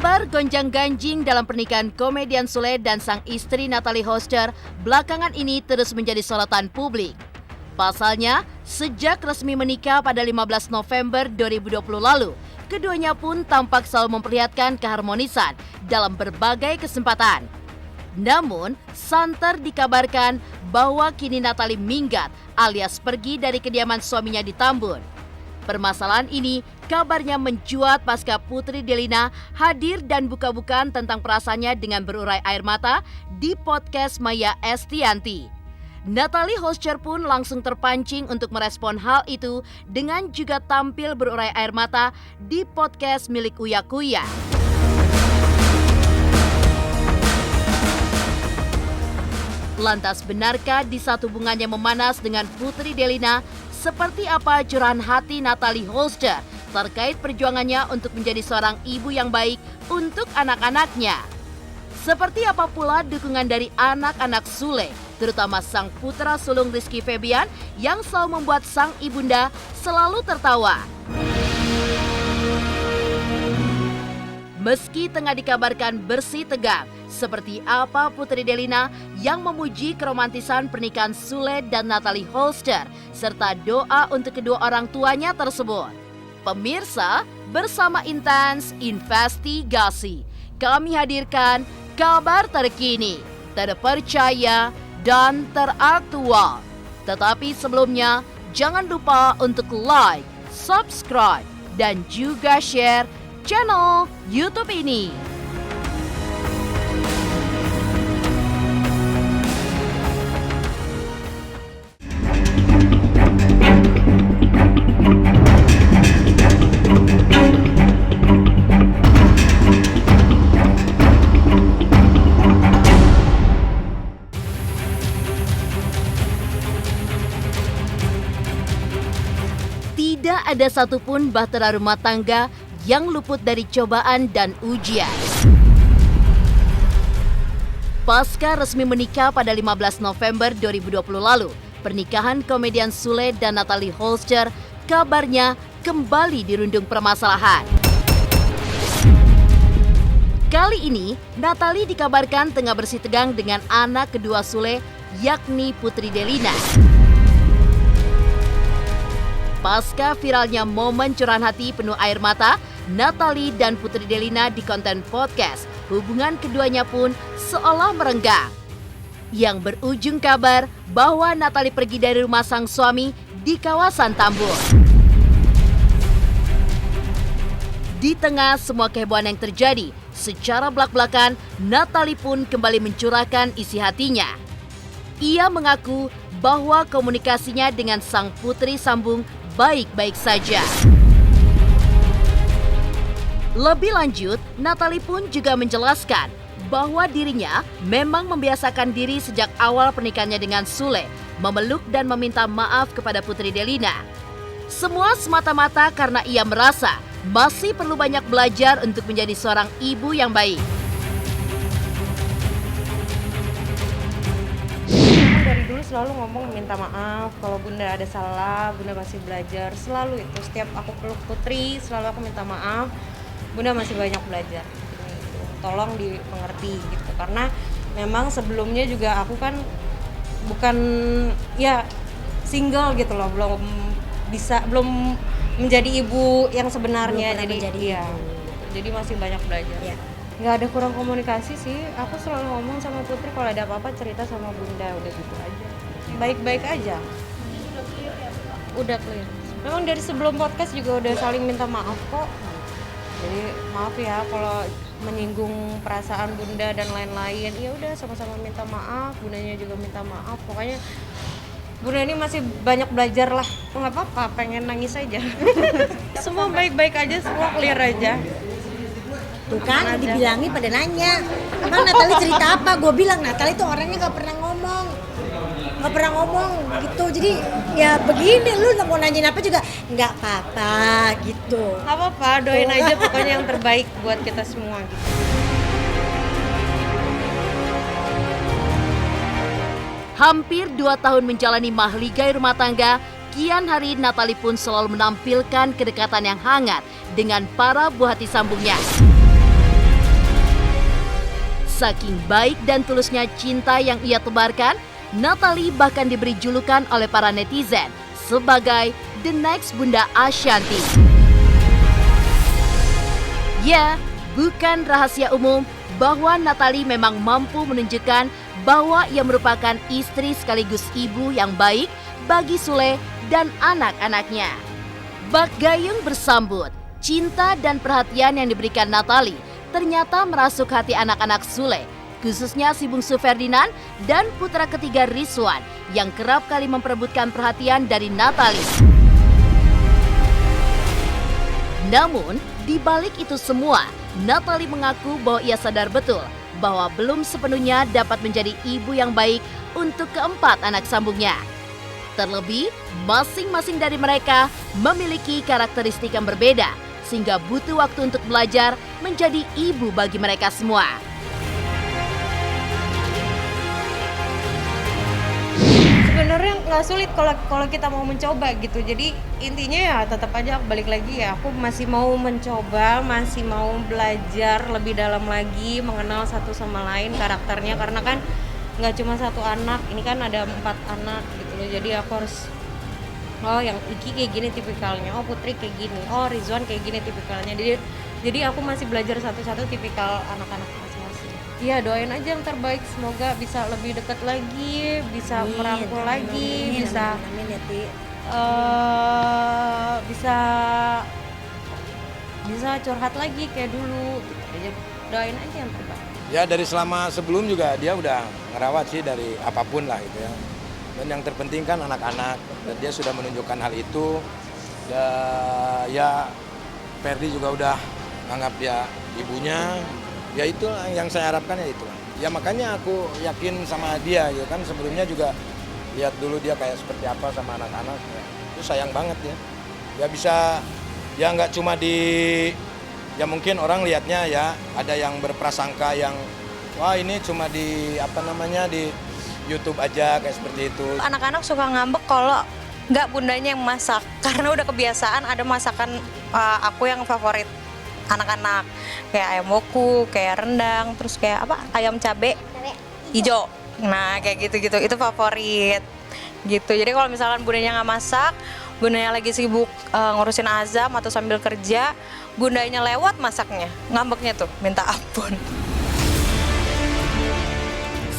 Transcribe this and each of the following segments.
Kabar gonjang-ganjing dalam pernikahan komedian Sule dan sang istri Natalie Holster belakangan ini terus menjadi sorotan publik. Pasalnya, sejak resmi menikah pada 15 November 2020 lalu, keduanya pun tampak selalu memperlihatkan keharmonisan dalam berbagai kesempatan. Namun, santer dikabarkan bahwa kini Natalie minggat alias pergi dari kediaman suaminya di Tambun. Permasalahan ini kabarnya mencuat pasca Putri Delina hadir dan buka-bukaan tentang perasaannya dengan berurai air mata di podcast Maya Estianty. Natalie Holster pun langsung terpancing untuk merespon hal itu dengan juga tampil berurai air mata di podcast milik Uya Kuya. Lantas benarkah di saat hubungannya memanas dengan Putri Delina, seperti apa curahan hati Natalie Holster terkait perjuangannya untuk menjadi seorang ibu yang baik untuk anak-anaknya? Seperti apa pula dukungan dari anak-anak Sule, terutama sang putra sulung Rizky Febian yang selalu membuat sang ibunda selalu tertawa. Meski tengah dikabarkan bersih tegang, seperti apa Putri Delina yang memuji keromantisan pernikahan Sule dan Natalie Holster, serta doa untuk kedua orang tuanya tersebut. Pemirsa, bersama Intens Investigasi, kami hadirkan kabar terkini, terpercaya, dan teraktual. Tetapi sebelumnya, jangan lupa untuk like, subscribe, dan juga share channel YouTube ini. Tidak ada satupun bahtera rumah tangga yang luput dari cobaan dan ujian. Pasca resmi menikah pada 15 November 2020 lalu, pernikahan komedian Sule dan Natalie Holster kabarnya kembali dirundung permasalahan. Kali ini, Natalie dikabarkan tengah bersih tegang dengan anak kedua Sule, yakni Putri Delina. Pasca viralnya momen curahan hati penuh air mata, Natalie dan Putri Delina di konten podcast, hubungan keduanya pun seolah merenggang. Yang berujung kabar bahwa Natalie pergi dari rumah sang suami di kawasan Tambun. Di tengah semua kehebohan yang terjadi, secara belak-belakan Natalie pun kembali mencurahkan isi hatinya. Ia mengaku bahwa komunikasinya dengan sang putri sambung baik-baik saja. Lebih lanjut, Natalie pun juga menjelaskan bahwa dirinya memang membiasakan diri sejak awal pernikahannya dengan Sule, memeluk dan meminta maaf kepada Putri Delina. Semua semata-mata karena ia merasa masih perlu banyak belajar untuk menjadi seorang ibu yang baik. Dari dulu selalu ngomong minta maaf kalau bunda ada salah, bunda masih belajar, selalu itu. Setiap aku peluk Putri selalu aku minta maaf, bunda masih banyak belajar, tolong dimengerti gitu. Karena memang sebelumnya juga aku kan bukan ya single gitu loh, belum menjadi ibu yang sebenarnya, jadi masih banyak belajar ya. Nggak ada kurang komunikasi sih, aku selalu ngomong sama Putri kalau ada apa-apa cerita sama bunda, udah gitu aja, baik-baik aja. Udah clear. Memang dari sebelum podcast juga udah saling minta maaf kok. Jadi maaf ya kalau menyinggung perasaan bunda dan lain-lain. Ya udah sama-sama minta maaf, bundanya juga minta maaf. Pokoknya bunda ini masih banyak belajar lah. Nggak apa-apa, pengen nangis aja. Semua baik-baik aja, semua clear aja. Tuh kan, dibilangin pada nanya, emang Natalie cerita apa? Gue bilang Natalie tuh orangnya nggak pernah ngomong gitu. Jadi ya begini, lu mau nanyain apa juga nggak apa-apa gitu. Nggak apa-apa, doain aja pokoknya yang terbaik buat kita semua gitu. Hampir 2 tahun menjalani mahligai rumah tangga, kian hari Natalie pun selalu menampilkan kedekatan yang hangat dengan para buah hati sambungnya. Saking baik dan tulusnya cinta yang ia tebarkan, Natalie bahkan diberi julukan oleh para netizen sebagai The Next Bunda Ashanti. Ya, bukan rahasia umum bahwa Natalie memang mampu menunjukkan bahwa ia merupakan istri sekaligus ibu yang baik bagi Sule dan anak-anaknya. Bak gayung bersambut, cinta dan perhatian yang diberikan Natalie ternyata merasuk hati anak-anak Sule, khususnya si bungsu Ferdinand dan putra ketiga Rizwan yang kerap kali memperebutkan perhatian dari Natalie. Namun, di balik itu semua, Natalie mengaku bahwa ia sadar betul bahwa belum sepenuhnya dapat menjadi ibu yang baik untuk keempat anak sambungnya. Terlebih, masing-masing dari mereka memiliki karakteristik yang berbeda, sehingga butuh waktu untuk belajar menjadi ibu bagi mereka semua. Sebenarnya nggak sulit kalau kita mau mencoba gitu. Jadi intinya ya tetap aja balik lagi ya, aku masih mau mencoba, masih mau belajar lebih dalam lagi, mengenal satu sama lain karakternya, karena kan nggak cuma satu anak, ini kan ada 4 anak gitu loh. Jadi aku harus, oh yang Iki kayak gini tipikalnya, oh Putri kayak gini, oh Rizwan kayak gini tipikalnya. Jadi aku masih belajar satu-satu tipikal anak-anak masing-masing. Iya, doain aja yang terbaik, semoga bisa lebih dekat lagi, bisa merangkul lagi, bisa bisa curhat lagi kayak dulu gitu aja. Doain aja yang terbaik. Ya dari selama sebelum juga dia udah ngerawat sih dari apapun lah gitu ya. Dan yang terpenting kan anak-anak, dan dia sudah menunjukkan hal itu. Ya Ferdi juga udah anggap dia ibunya. Ya itu yang saya harapkan, ya itu. Ya makanya aku yakin sama dia ya kan, sebelumnya juga lihat dulu dia kayak seperti apa sama anak-anak. Ya. Itu sayang banget ya. Ya bisa, ya nggak cuma ya mungkin orang lihatnya ya ada yang berprasangka yang wah ini cuma di YouTube aja kayak seperti itu. Anak-anak suka ngambek kalau nggak bundanya yang masak, karena udah kebiasaan ada masakan aku yang favorit anak-anak, kayak ayam woku, kayak rendang, terus kayak ayam cabe hijau. Nah kayak gitu-gitu itu favorit gitu. Jadi kalau misalkan bundanya nggak masak, bundanya lagi sibuk ngurusin azam atau sambil kerja, bundanya lewat masaknya, ngambeknya tuh minta ampun.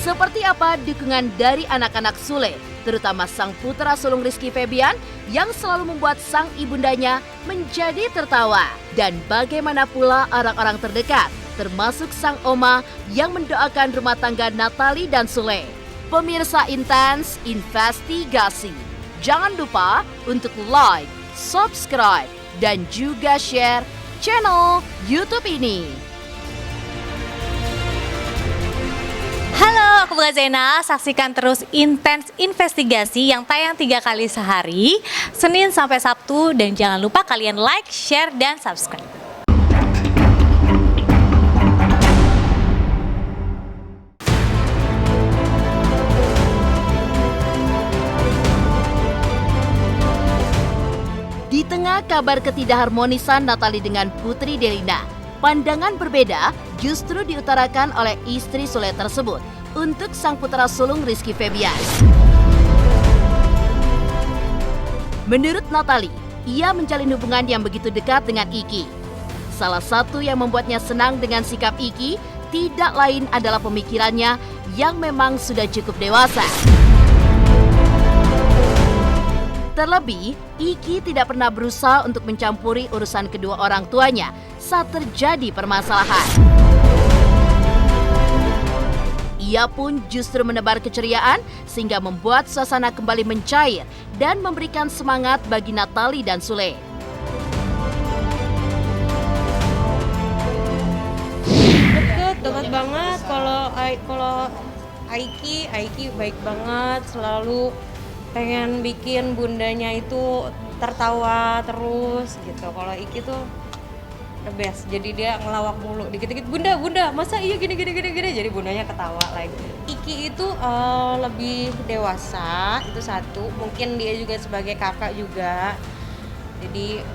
Seperti apa dukungan dari anak-anak Sule, terutama sang putra sulung Rizky Febian yang selalu membuat sang ibundanya menjadi tertawa. Dan bagaimana pula orang-orang terdekat, termasuk sang oma yang mendoakan rumah tangga Natalie dan Sule. Pemirsa Intens Investigasi, jangan lupa untuk like, subscribe, dan juga share channel YouTube ini. Halo, aku Bunga Zena. Saksikan terus Intens Investigasi yang tayang 3 kali sehari, Senin sampai Sabtu, dan jangan lupa kalian like, share, dan subscribe. Di tengah kabar ketidakharmonisan Natalie dengan Putri Delina, pandangan berbeda justru diutarakan oleh istri Sule tersebut untuk sang putra sulung Rizky Febian. Menurut Natalie, ia menjalin hubungan yang begitu dekat dengan Iki. Salah satu yang membuatnya senang dengan sikap Iki tidak lain adalah pemikirannya yang memang sudah cukup dewasa. Terlebih, Iki tidak pernah berusaha untuk mencampuri urusan kedua orang tuanya saat terjadi permasalahan. Ia pun justru menebar keceriaan sehingga membuat suasana kembali mencair dan memberikan semangat bagi Natalie dan Sule. Dekat banget. Kalau Aiki baik banget, selalu pengen bikin bundanya itu tertawa terus gitu. Kalau Iki tuh the best, jadi dia ngelawak mulu, dikit-dikit bunda masa iya gini, jadi bundanya ketawa lagi. Iki itu lebih dewasa, itu satu, mungkin dia juga sebagai kakak juga, jadi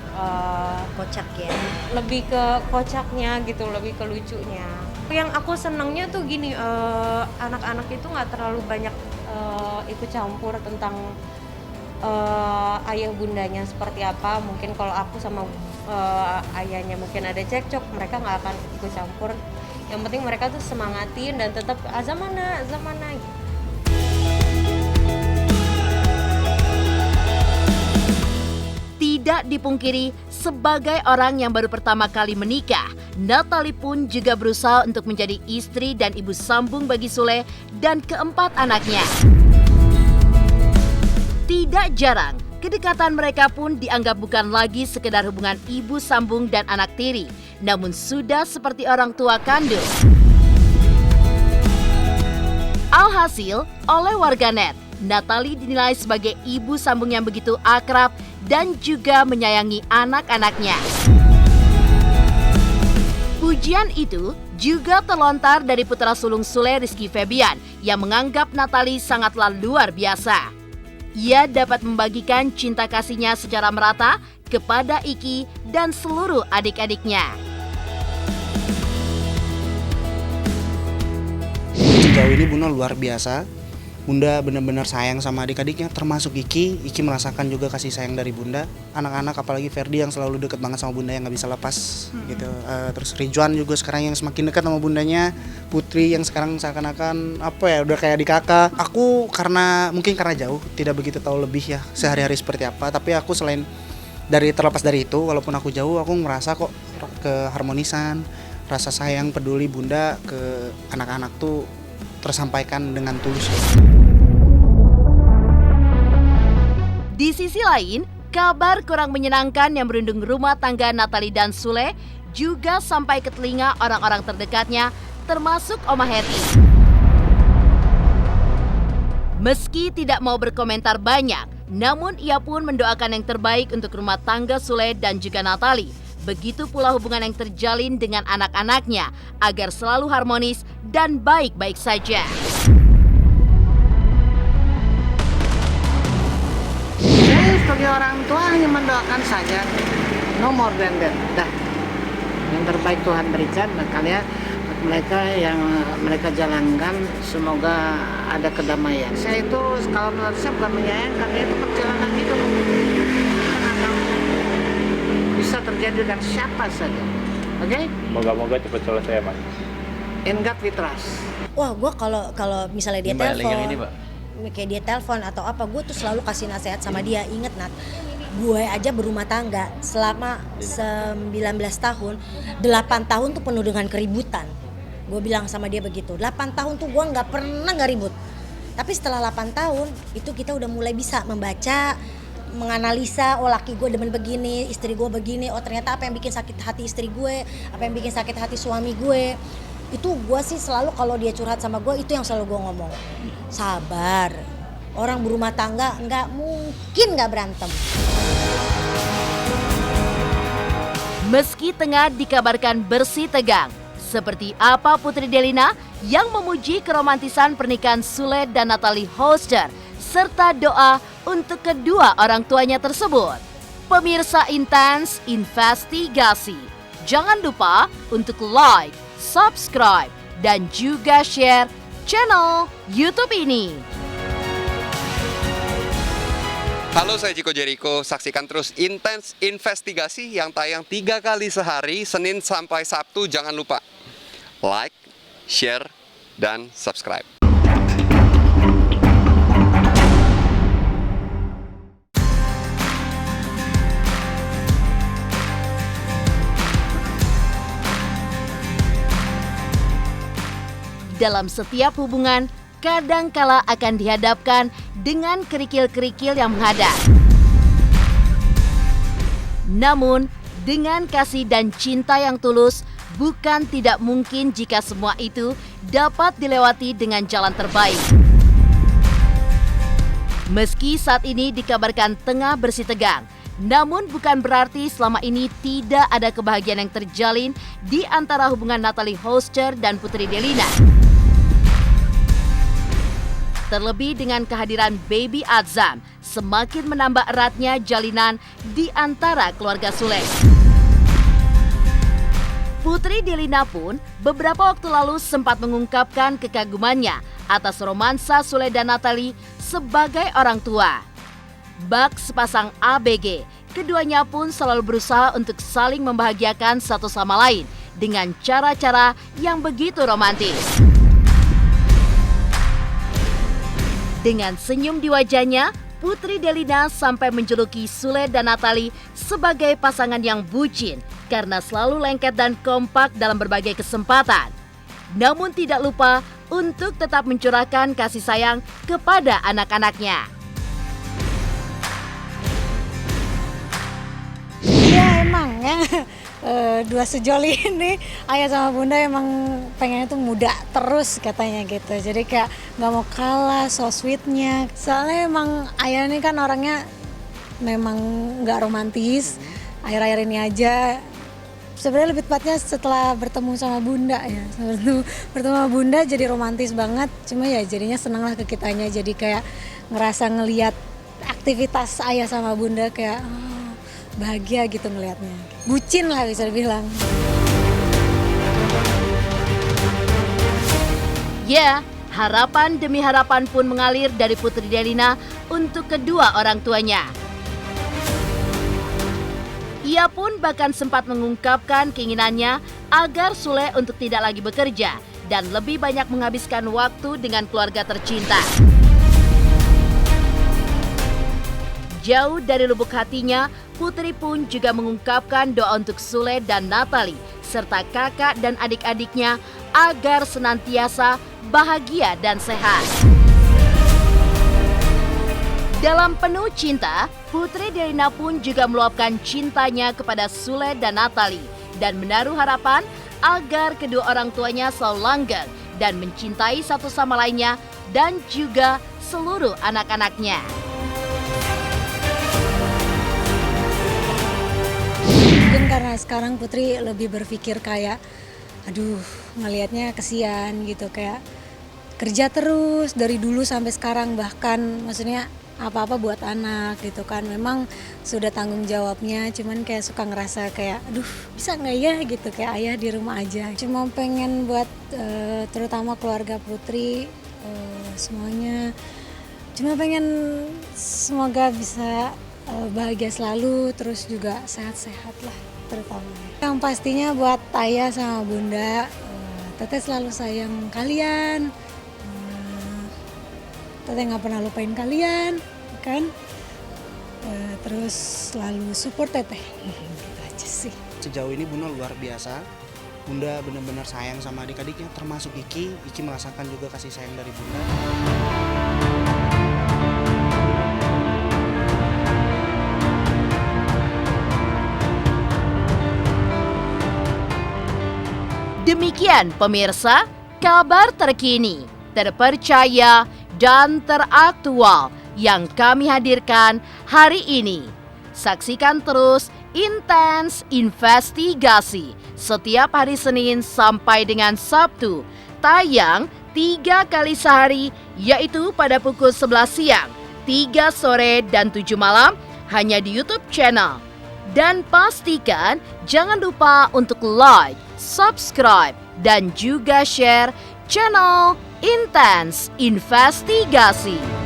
kocak ya, lebih ke kocaknya gitu, lebih ke lucunya. Yang aku senangnya tuh gini, anak-anak itu nggak terlalu banyak ikut campur tentang ayah bundanya seperti apa. Mungkin kalau aku sama ayahnya mungkin ada cekcok, mereka nggak akan ikut campur. Yang penting mereka tuh semangatin dan tetap azamana gitu. Tidak dipungkiri, sebagai orang yang baru pertama kali menikah, Natalie pun juga berusaha untuk menjadi istri dan ibu sambung bagi Sule dan keempat anaknya. Tidak jarang, kedekatan mereka pun dianggap bukan lagi sekedar hubungan ibu sambung dan anak tiri, namun sudah seperti orang tua kandung. Alhasil, oleh warganet, Natalie dinilai sebagai ibu sambung yang begitu akrab dan juga menyayangi anak-anaknya. Pujian itu juga terlontar dari putra sulung Sule, Rizky Febian, yang menganggap Natalie sangatlah luar biasa. Ia dapat membagikan cinta kasihnya secara merata kepada Iki dan seluruh adik-adiknya. Sejauh ini Bunda luar biasa. Bunda benar-benar sayang sama adik-adiknya, termasuk Iki. Iki merasakan juga kasih sayang dari Bunda. Anak-anak apalagi Ferdi yang selalu dekat banget sama Bunda yang nggak bisa lepas gitu. Terus Ridwan juga sekarang yang semakin dekat sama bundanya. Putri yang sekarang seakan-akan udah kayak adik kakak. Aku mungkin karena jauh tidak begitu tahu lebih ya sehari-hari seperti apa. Tapi aku terlepas dari itu, walaupun aku jauh, aku merasa kok keharmonisan, rasa sayang peduli Bunda ke anak-anak tuh tersampaikan dengan tulus. Di sisi lain, kabar kurang menyenangkan yang merundung rumah tangga Natalie dan Sule juga sampai ke telinga orang-orang terdekatnya, termasuk Oma Hetty. Meski tidak mau berkomentar banyak, namun ia pun mendoakan yang terbaik untuk rumah tangga Sule dan juga Natalie. Begitu pula hubungan yang terjalin dengan anak-anaknya agar selalu harmonis dan baik-baik saja. Saya sebagai orang tua hanya mendoakan saja, no more than that. Dah, yang terbaik Tuhan berikan dan kalian mereka yang mereka jalankan semoga ada kedamaian. Saya itu kalau menurut saya bukan menyayangkan, itu perjalanan hidup. Bisa terjadi dengan siapa saja, oke? Moga-moga cepat selesai, Mas. In God we trust. Wah, gue kalau misalnya dia Mbak, telepon, ini, Mbak. kayak dia telepon atau apa, gue tuh selalu kasih nasihat sama dia. Ingat Nat, gue aja berumah tangga selama 19 tahun, 8 tahun tuh penuh dengan keributan. Gue bilang sama dia begitu, 8 tahun tuh gue nggak pernah nggak ribut. Tapi setelah 8 tahun itu kita udah mulai bisa membaca, menganalisa, oh laki gue demen begini, istri gue begini, oh ternyata apa yang bikin sakit hati istri gue, apa yang bikin sakit hati suami gue. Itu gue sih selalu kalau dia curhat sama gue, itu yang selalu gue ngomong, sabar, orang berumah tangga nggak mungkin nggak berantem. Meski tengah dikabarkan bersih tegang, seperti apa Putri Delina yang memuji keromantisan pernikahan Sule dan Natalie Hoster serta doa untuk kedua orang tuanya tersebut. Pemirsa Intens Investigasi, jangan lupa untuk like, subscribe, dan juga share channel YouTube ini. Halo, saya Chico Jericho. Saksikan terus Intens Investigasi yang tayang 3 kali sehari, Senin sampai Sabtu. Jangan lupa like, share, dan subscribe. Dalam setiap hubungan, kadangkala akan dihadapkan dengan kerikil-kerikil yang menghadang. Namun, dengan kasih dan cinta yang tulus, bukan tidak mungkin jika semua itu dapat dilewati dengan jalan terbaik. Meski saat ini dikabarkan tengah bersih tegang, namun bukan berarti selama ini tidak ada kebahagiaan yang terjalin di antara hubungan Natalie Hoster dan Putri Delina. Terlebih dengan kehadiran baby Azam, semakin menambah eratnya jalinan di antara keluarga Sule. Putri Delina pun beberapa waktu lalu sempat mengungkapkan kekagumannya atas romansa Sule dan Natalie sebagai orang tua. Bak sepasang ABG, keduanya pun selalu berusaha untuk saling membahagiakan satu sama lain dengan cara-cara yang begitu romantis. Dengan senyum di wajahnya, Putri Delina sampai menjuluki Sule dan Natalie sebagai pasangan yang bucin karena selalu lengket dan kompak dalam berbagai kesempatan. Namun tidak lupa untuk tetap mencurahkan kasih sayang kepada anak-anaknya. Ya emang ya, dua sejoli ini ayah sama bunda emang pengennya tuh muda terus katanya gitu. Jadi kayak nggak mau kalah so sweetnya. Soalnya emang ayah ini kan orangnya memang nggak romantis. Akhir-akhir ini aja sebenarnya lebih tepatnya setelah bertemu sama bunda ya. Bertemu sama bunda jadi romantis banget. Cuma ya jadinya seneng lah ke kitanya. Jadi kayak ngerasa ngelihat aktivitas ayah sama bunda kayak bahagia gitu ngelihatnya. Bucin lah bisa dibilang. Ya, harapan demi harapan pun mengalir dari Putri Delina untuk kedua orang tuanya. Ia pun bahkan sempat mengungkapkan keinginannya agar Sule untuk tidak lagi bekerja dan lebih banyak menghabiskan waktu dengan keluarga tercinta. Jauh dari lubuk hatinya, Putri pun juga mengungkapkan doa untuk Sule dan Natalie serta kakak dan adik-adiknya agar senantiasa bahagia dan sehat. Dalam penuh cinta, Putri Delina pun juga meluapkan cintanya kepada Sule dan Natalie dan menaruh harapan agar kedua orang tuanya selalu langgeng dan mencintai satu sama lainnya dan juga seluruh anak-anaknya. Mungkin karena sekarang Putri lebih berpikir kayak, aduh ngelihatnya kesian gitu, kayak kerja terus dari dulu sampai sekarang, bahkan maksudnya apa-apa buat anak gitu kan. Memang sudah tanggung jawabnya, cuman kayak suka ngerasa kayak, aduh bisa nggak ya gitu, kayak ayah di rumah aja. Cuma pengen buat terutama keluarga Putri semuanya, cuma pengen semoga bisa bahagia selalu, terus juga sehat-sehat lah terutama. Yang pastinya buat ayah sama bunda, teteh selalu sayang kalian, teteh nggak pernah lupain kalian kan, terus selalu support teteh, gitu aja sih. Sejauh ini bunda luar biasa, bunda benar-benar sayang sama adik-adiknya termasuk Iki merasakan juga kasih sayang dari bunda. Demikian pemirsa, kabar terkini, terpercaya, dan teraktual yang kami hadirkan hari ini. Saksikan terus Intens Investigasi setiap hari Senin sampai dengan Sabtu, tayang 3 kali sehari, yaitu pada pukul 11 siang, 3 sore, dan 7 malam, hanya di YouTube channel. Dan pastikan jangan lupa untuk like, subscribe, dan juga share channel Intens Investigasi.